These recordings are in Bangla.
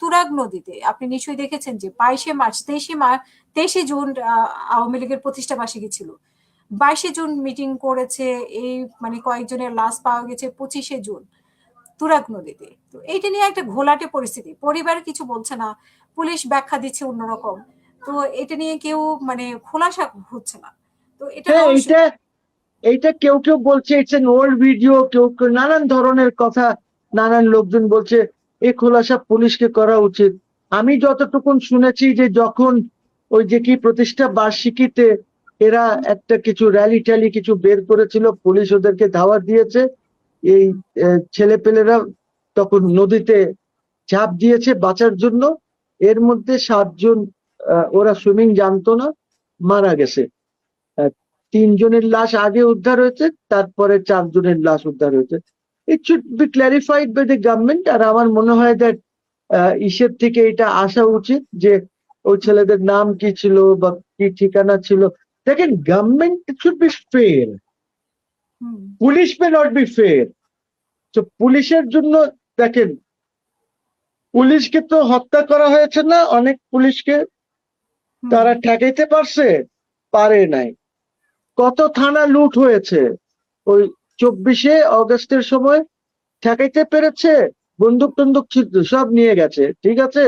তুরাগ নদীতে আপনি নিশ্চয়ই দেখেছেন যে 22শে মার্চ 23শে জুন আওয়ামী লীগের প্রতিষ্ঠা বার্ষিকী ছিল। 22শে জুন মিটিং করেছে, এই মানে কয়েকজনের লাশ পাওয়া গেছে 25শে জুন তুরাগ নদীতে। তো এইটা নিয়ে একটা ঘোলাটে পরিস্থিতি, পরিবার কিছু বলছে না, পুলিশ ব্যাখ্যা দিচ্ছে অন্যরকম। তো এটা নিয়ে কেউ মানে খোলাসা হচ্ছে না। তো এটা হ্যাঁ, রহস্য। এইটা কেউ কেউ বলছে ইটস এন ওল্ড ভিডিও, কেউ কেউ নানান ধরনের কথা, নানান লোকজন বলছে এই খোলাসা পুলিশকে করা উচিত। আমি যতটুকুন শুনেছি যে যখন ওই যে কি প্রতিষ্ঠা বার্ষিকীতে এরা একটা কিছু র্যালি ট্যালি কিছু বের করেছিল, পুলিশ ওদেরকে ধাওয়া দিয়েছে, এই ছেলেপেলেরা তখন নদীতে ঝাঁপ দিয়েছে বাঁচার জন্য। এর মধ্যে 7 জন, ওরা সুইমিং জানতো না, মারা গেছে। 3 জনের লাশ আগে উদ্ধার হয়েছে, তারপরে 4 জনের লাশ উদ্ধার হয়েছে। It should be clarified by the government. আর আমার মনে হয় দ্যাট ইসের থেকে এটা আসা উচিত যে ওই ছেলেদের নাম কি ছিল বা কি ঠিকানা ছিল। দেখেন, government should be fair, police may not be fair. তো পুলিশের জন্য দেখেন, পুলিশকে তো হত্যা করা হয়েছে না, অনেক পুলিশকে তারা ঠেকাইতে পারছে, পারে নাই। কত থানা লুট হয়েছে ওই 24শে অগস্টের সময়, ঠেকাইতে পেরেছে? বন্দুক টন্দুক ছিল, সব নিয়ে গেছে, ঠিক আছে।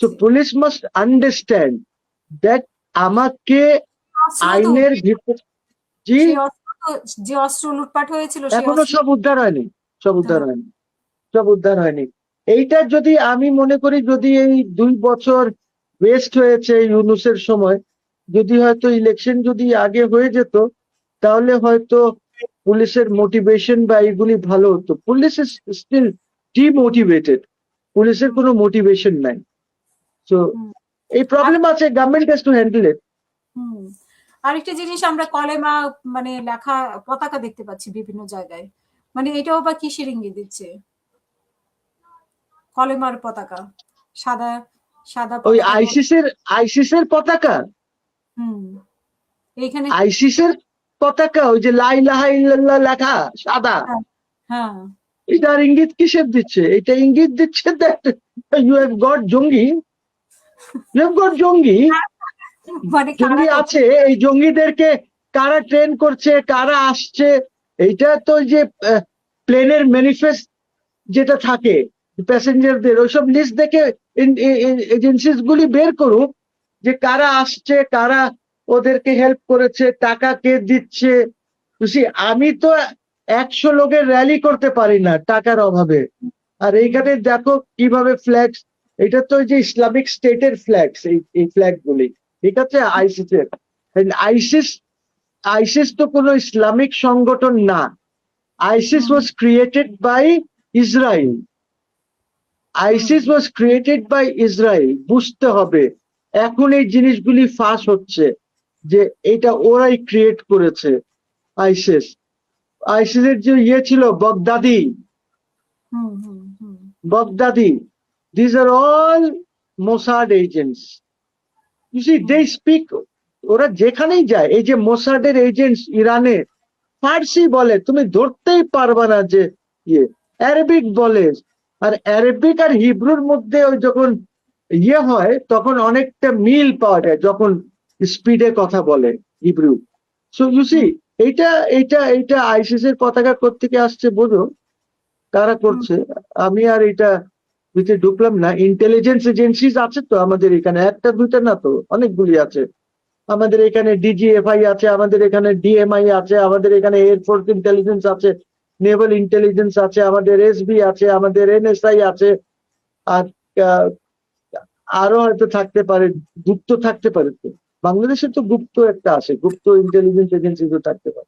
তো পুলিশ মাস্ট আন্ডারস্ট্যান্ড দ্যাট আমাকে আইনের ভিতর। জি, যে অস্ত্র লুটপাট হয়েছিল সেই এখনো অস্ত্র সব উদ্ধার হয়নি, সব উদ্ধার হয়নি, সব উদ্ধার হয়নি। এইটা যদি আমি মনে করি, যদি এই 2 বছর ওয়েস্ট হয়েছে ইউনূসের সময়, যদি হয়তো ইলেকশন যদি আগে হয়ে যেত, তাহলে হয়তো পুলিশের মোটিভেশন বা এইগুলি ভালো হতো। পুলিশ ইজ স্টিল ডিমোটিভেটেড, পুলিশের কোনো মোটিভেশন নাই। তো এই প্রবলেম আছে, গভর্নমেন্ট হ্যাজ টু হ্যান্ডেল ইট। আরেকটা জিনিস, আমরা কলেমা মানে লেখা পতাকা দেখতে পাচ্ছি বিভিন্ন জায়গায়, মানে এটাও বা কিসের ইঙ্গিত দিচ্ছে? কলেমার পতাকা, সাদা সাদা ওই পতাকা। আইসিসের পতাকা, হুম এইখানে। আইসিসের পতাকা, ওই যে লা ইলাহা ইল্লাল্লাহ লেখা সাদা, হ্যাঁ, হ্যাঁ। এটার ইঙ্গিত কিসের দিচ্ছে? এটা ইঙ্গিত দিচ্ছে দ্যাট ইউ হ্যাভ গট জঙ্গি, ইউ হ্যাভ গট জঙ্গি। মানে জঙ্গি আছে, এই জঙ্গিদেরকে কারা ট্রেন করছে, কারা আসছে, এইটা তো যে প্লেনের ম্যানিফেস্ট যেটা থাকে প্যাসেঞ্জারদের, ওইসব লিস্ট দেখে এজেন্সিস গুলি বের করুক যে কারা আসছে, কারা ওদেরকে হেল্প করেছে, টাকা কে দিচ্ছে। বুঝছি, আমি তো 100 লোকের র্যালি করতে পারি না টাকার অভাবে। আর এইখানে দেখো কিভাবে ফ্ল্যাগস, এটা তো ওই যে ইসলামিক স্টেটের ফ্ল্যাগস, এই ফ্ল্যাগ গুলি, ঠিক আছে, আইসিস এর। আইসিস আইসিস তো কোনো ইসলামিক সংগঠন না। ISIS was created by Israel, ISIS was created by Israel. বুঝতে হবে, এখন এই জিনিসগুলি ফাঁস হচ্ছে যে এটা ওরাই ক্রিয়েট করেছে। আইসিস আইসিসের যে ইয়ে ছিল Baghdadi, Baghdadi, this are all Mossad agents. You see they speak, ওরা যেখানেই যায়, এই যে মোসাদের এজেন্টস ইরানে ফার্সি বলে, তুমি ধরতেই পারবা না যে ইয়ে, অ্যারাবিক বলে। আর অ্যারাবিক আর হিব্রুর মধ্যে ওই যখন ইয়ে হয় তখন অনেকটা মিল পাওয়া যায় যখন স্পিডে কথা বলে হিব্রু। সো ইউ সি, এইটা এইটা এইটা আইসিস এর পতাকা কোত্থেকে আসছে বোঝো, কারা করছে। আমি আর এটা ভিতরে ঢুকলাম না। ইন্টেলিজেন্স এজেন্সিস আছে তো আমাদের এখানে, একটা দুইটা না তো, অনেকগুলি আছে। আমাদের এখানে ডিজিএফআই আছে, আমাদের এখানে ডিএমআই আছে, আমাদের এখানে এয়ারফোর্স ইন্টেলিজেন্স আছে, নেভাল ইন্টেলিজেন্স আছে, আমাদের এসবি আছে, আমাদের এনএসআই আছে। আর আরো হয়তো থাকতে পারে, গুপ্ত থাকতে পারে। তো বাংলাদেশে তো গুপ্ত একটা আছে, গুপ্ত ইন্টেলিজেন্স এজেন্সি তো থাকতে পারে।